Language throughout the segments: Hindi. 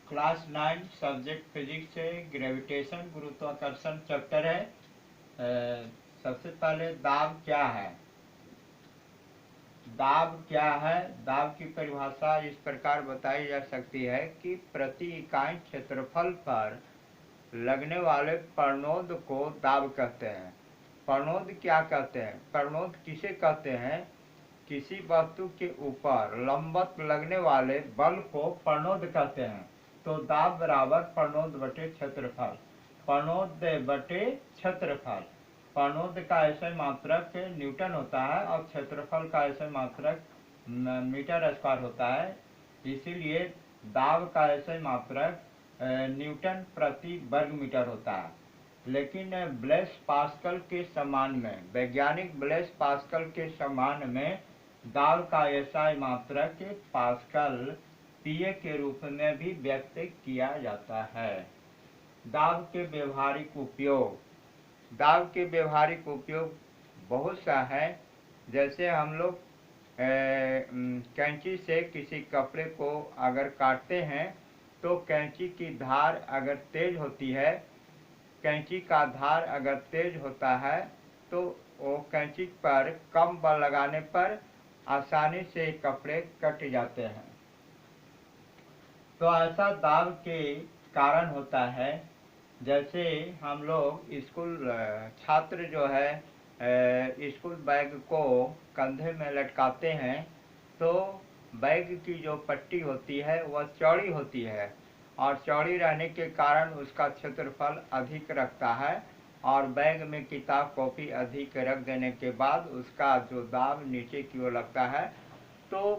क्लास 9 सब्जेक्ट फिजिक्स से ग्रेविटेशन गुरुत्वाकर्षण चैप्टर है। सबसे पहले दाब क्या है। दाब क्या है? दाब की परिभाषा इस प्रकार बताई जा सकती है कि प्रति इकाई क्षेत्रफल पर लगने वाले प्रणोद को दाब कहते हैं। प्रणोद क्या कहते हैं? प्रणोद किसे कहते हैं? किसी वस्तु के ऊपर लंबवत लगने वाले बल को प्रणोद कहते हैं। तो दाब बराबर प्रणोद बटे क्षेत्रफल। प्रणोद बटे क्षेत्रफल। प्रणोद का ऐसे मात्रक न्यूटन होता है और क्षेत्रफल का ऐसे मात्रक मीटर स्क्वायर होता है। इसीलिए दाब का ऐसे मात्रक न्यूटन प्रति वर्ग मीटर होता है। लेकिन ब्लेस पास्कल के सम्मान में, वैज्ञानिक ब्लेस पास्कल के सम्मान में दाब का एसआई मात्रक पास्कल पीए के रूप में भी व्यक्त किया जाता है। दाब के व्यवहारिक उपयोग। दाब के व्यवहारिक उपयोग बहुत सा है। जैसे हम लोग कैंची से किसी कपड़े को अगर काटते हैं तो कैंची की धार अगर तेज होती है, कैंची का धार अगर तेज होता है तो वो कैंची पर कम बल लगाने पर आसानी से कपड़े कट जाते हैं। तो ऐसा दाब के कारण होता है। जैसे हम लोग स्कूल छात्र जो है स्कूल बैग को कंधे में लटकाते हैं तो बैग की जो पट्टी होती है वह चौड़ी होती है और चौड़ी रहने के कारण उसका क्षेत्रफल अधिक रखता है और बैग में किताब कॉपी अधिक रख देने के बाद उसका जो दाब नीचे की ओर लगता है। तो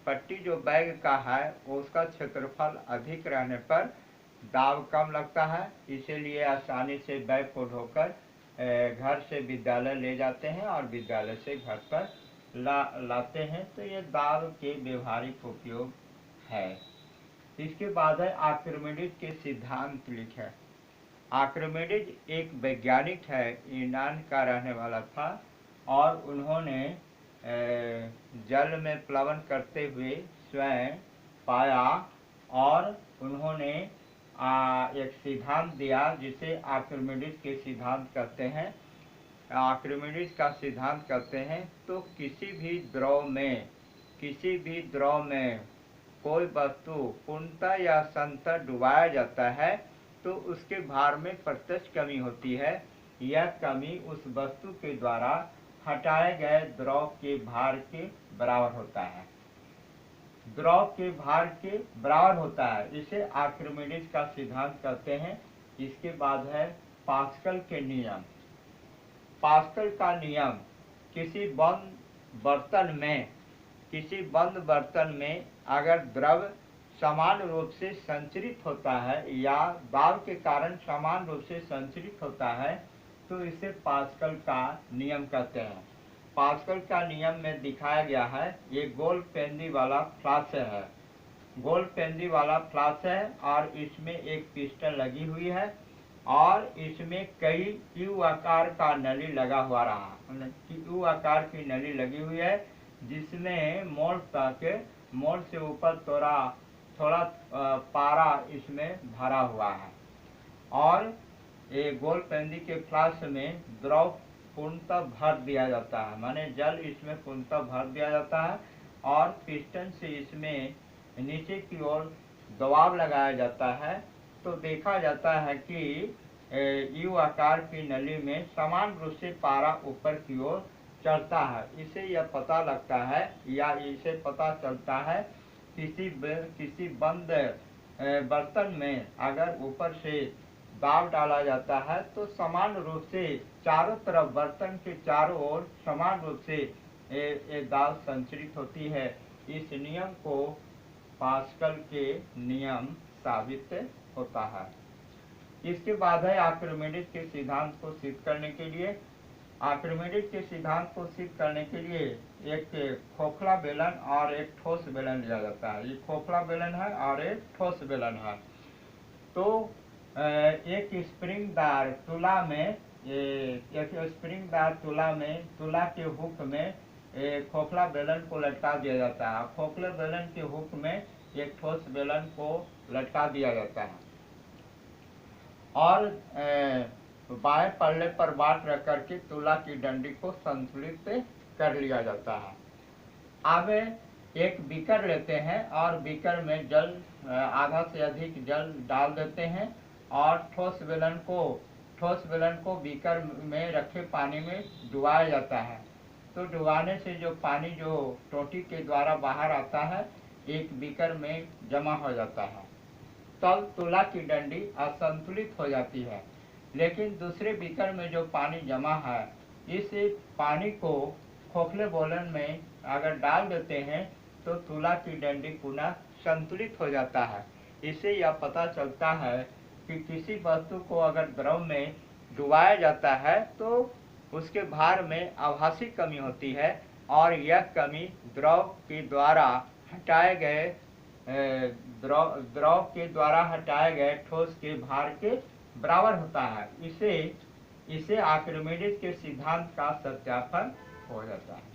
पट्टी जो बैग का है उसका क्षेत्रफल अधिक रहने पर दाब कम लगता है। इसीलिए आसानी से बैग को ढोकर घर से विद्यालय ले जाते हैं और विद्यालय से घर पर लाते हैं। तो ये दाब के व्यवहारिक उपयोग है। इसके बाद है आर्किमिडीज के सिद्धांत लिखे। आर्किमिडीज एक वैज्ञानिक है, यूनान का रहने वाला था और उन्होंने जल में प्लवन करते हुए स्वयं पाया और उन्होंने एक सिद्धांत दिया जिसे आर्किमिडीज के सिद्धांत कहते हैं। आर्किमिडीज का सिद्धांत कहते हैं तो किसी भी द्रव में कोई वस्तु पूर्णतः या संतः डुबाया जाता है तो उसके भार में प्रत्यक्ष कमी होती है। यह कमी उस वस्तु के द्वारा हटाए गए द्रव के भार के बराबर होता है। द्रव के भार के बराबर होता है। इसे आर्किमिडीज का सिद्धांत कहते हैं। इसके बाद है पास्कल के नियम। पास्कल का नियम किसी बंद बर्तन में अगर द्रव समान रूप से संचरित होता है या दाब के कारण समान रूप से संचरित होता है तो इसे पास्कल का नियम कहते हैं। पास्कल का नियम में दिखाया गया है, ये गोल पेंदी वाला फ्लास्क है। गोल पेंदी वाला फ्लास्क है और इसमें एक पिस्टन लगी हुई है और इसमें कई यू आकार का नली लगा हुआ रहा। यू आकार की नली लगी हुई है जिसमें मोड़ से ऊपर थोड़ा पारा इसमें भरा हुआ है और ये गोल पेंदी के फ्लास्क में द्रव पूर्णतः भर दिया जाता है, माने जल इसमें पूर्णतः भर दिया जाता है और पिस्टन से इसमें नीचे की ओर दबाव लगाया जाता है। तो देखा जाता है कि यू आकार की नली में समान रूप से पारा ऊपर की ओर चढ़ता है। इसे यह पता लगता है या इसे पता चलता है किसी बंद बर्तन में अगर ऊपर से दाब डाला जाता है तो समान रूप से चारों तरफ बर्तन के चारों ओर समान रूप से ये दाब संचरित होती है। इस नियम को पास्कल के नियम साबित होता है। इसके बाद है आर्किमिडीज के सिद्धांत को सिद्ध करने के लिए। आर्किमिडीज के सिद्धांत को सिद्ध करने के लिए एक खोखला बेलन और एक ठोस बेलन लिया जाता है। ये खोखला बेलन है और एक ठोस बेलन है। तो एक स्प्रिंगदार तुला के हुक में खोखला बेलन को लटका दिया जाता है। खोखले बेलन के हुक में एक ठोस बेलन को लटका दिया जाता है और बाएं पल्ले पर बाट रख करके तुला की डंडी को संतुलित कर लिया जाता है। अब एक बीकर लेते हैं और बीकर में जल आधा से अधिक जल डाल देते हैं और ठोस बेलन को बीकर में रखे पानी में डुबाया जाता है। तो डुबाने से जो पानी जो टोटी के द्वारा बाहर आता है एक बीकर में जमा हो जाता है, तब तुला की डंडी असंतुलित हो जाती है। लेकिन दूसरे बीकर में जो पानी जमा है, इस पानी को खोखले बेलन में अगर डाल देते हैं तो तुला की डंडी पुनः संतुलित हो जाता है। इससे यह पता चलता है कि किसी वस्तु को अगर द्रव में डुबाया जाता है तो उसके भार में आभासी कमी होती है और यह कमी द्रव के द्वारा हटाए गए ठोस के भार के बराबर होता है। इसे आर्किमिडीज के सिद्धांत का सत्यापन हो जाता है।